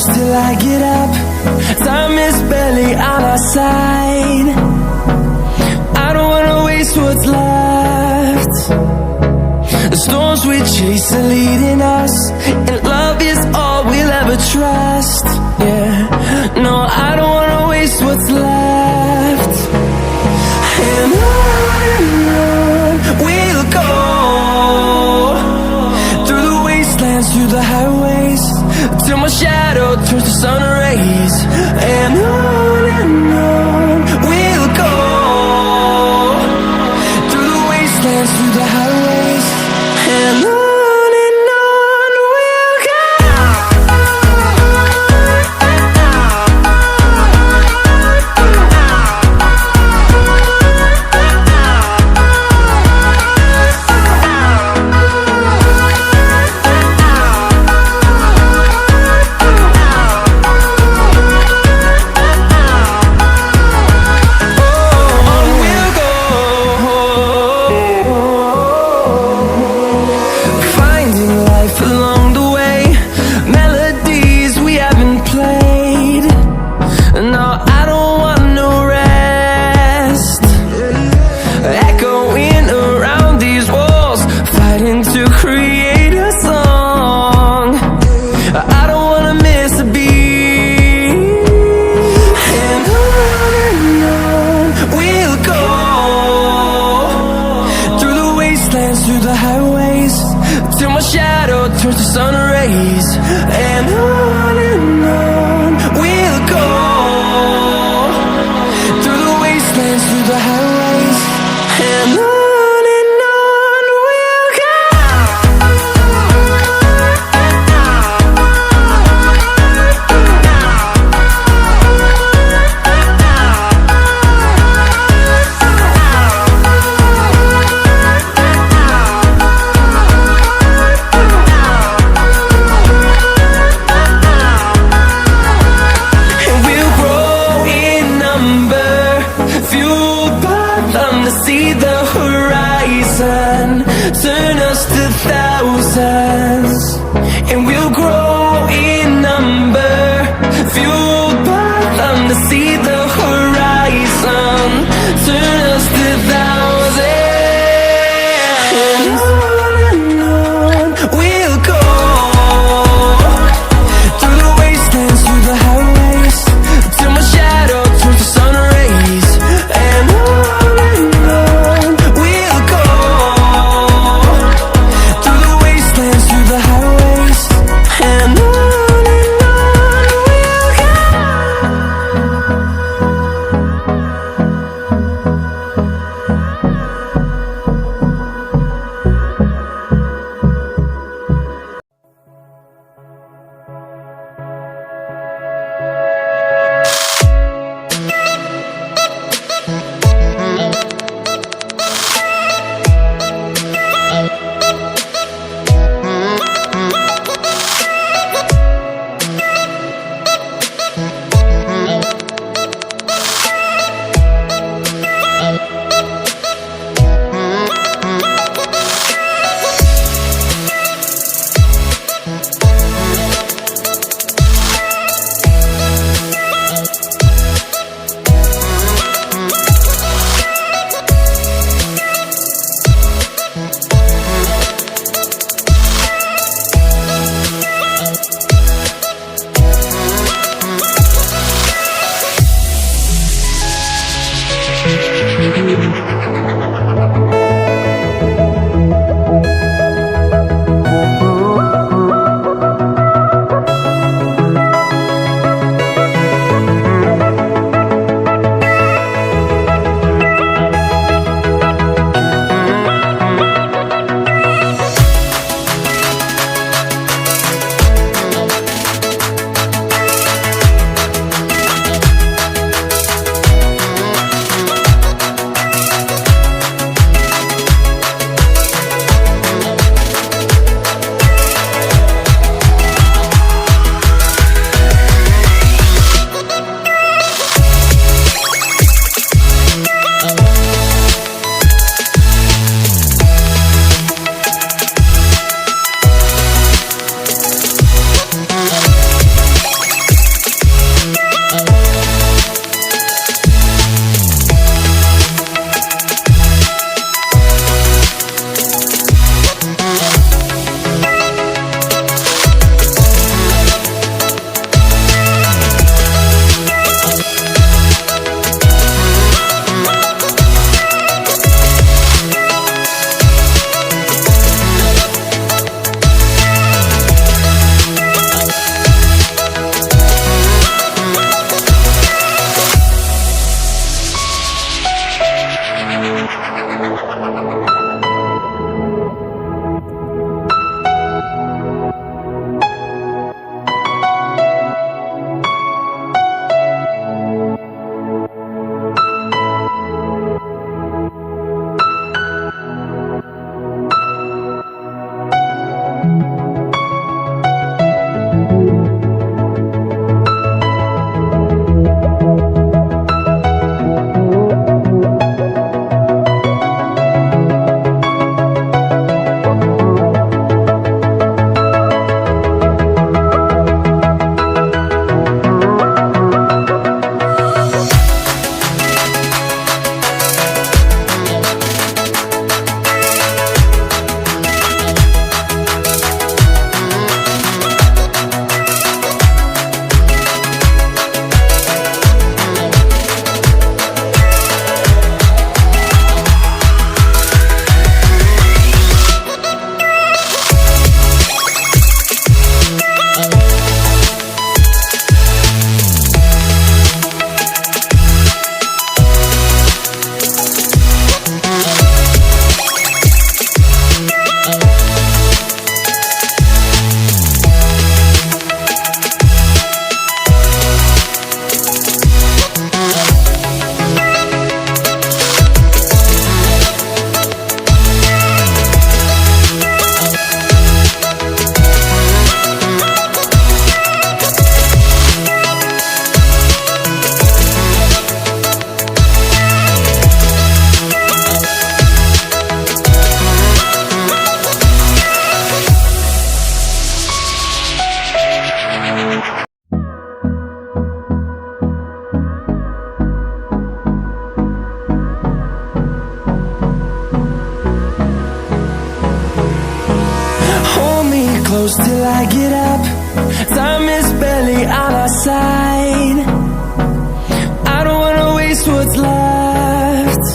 push till I get up. Time is barely on our side. I don't wanna waste what's left. The storms we chase are leading us, and love is all we'll ever trust. Yeah, no, I don't wanna waste what's left. And on we'll go, through the wastelands, through the highways, till my shadow turns to sun rays. And on we'll go, through the wastelands, through the highways, and on we'll go. To create a song, I don't wanna miss a beat. And on we'll go, through the wastelands, through the highways, till my shadow turns to sun rays. And on we'll go, through the wastelands, through the highways, and on. See the horizon, turn us to thousands, and we'll grow in number, fueled by them to see the horizon, turn us to thousands. And on we'll go, through the wastelands, through the highways, till my shadow turns to sun rays. And we'll go, through the wastelands, through the highways, close till I get up. Time is barely on our side. I don't wanna waste what's left.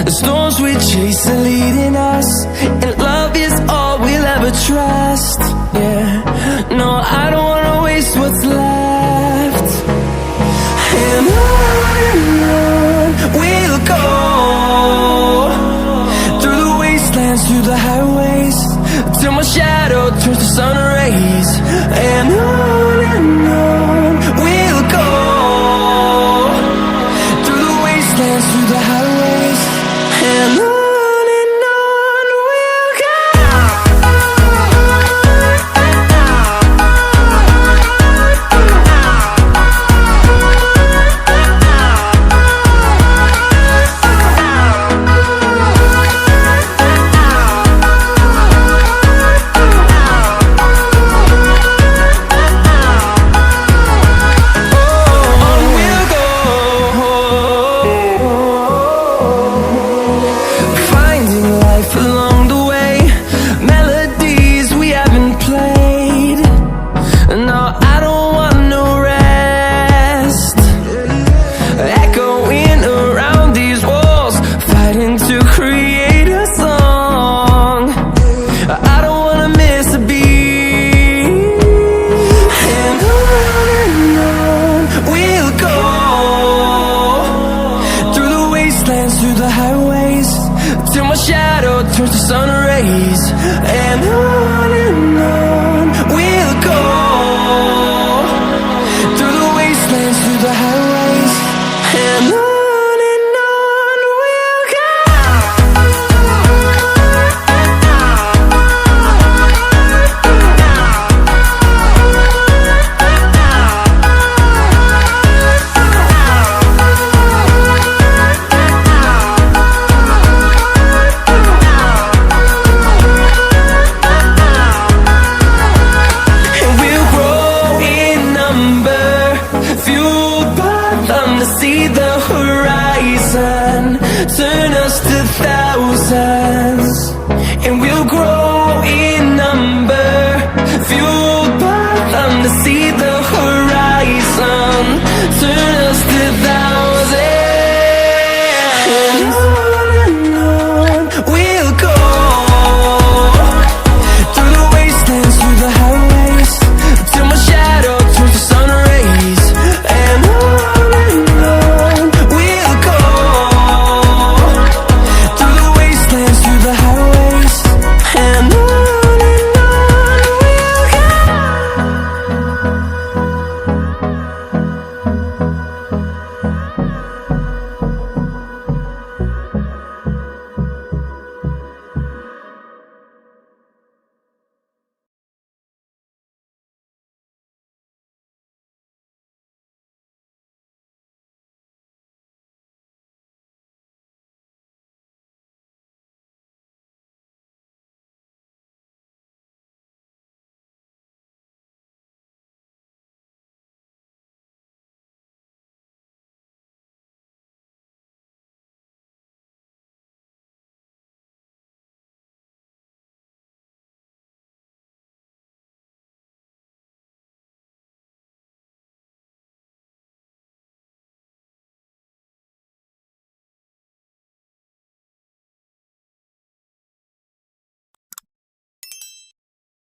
The storms we chase are leading us, and love is all we'll ever trust. Yeah, no, I don't wanna waste what's left. And on we'll go, through the wastelands, through the highways, till my shadow turns to sun rays. And on we'll go, through the wastelands, through the highways, and on we'll go. Through the highways, till my shadow turns to sun rays. And on we'll go, through the wastelands, through the highways, and on we'll go. See the horizon, turn us to thousands, and we'll grow in number, fuel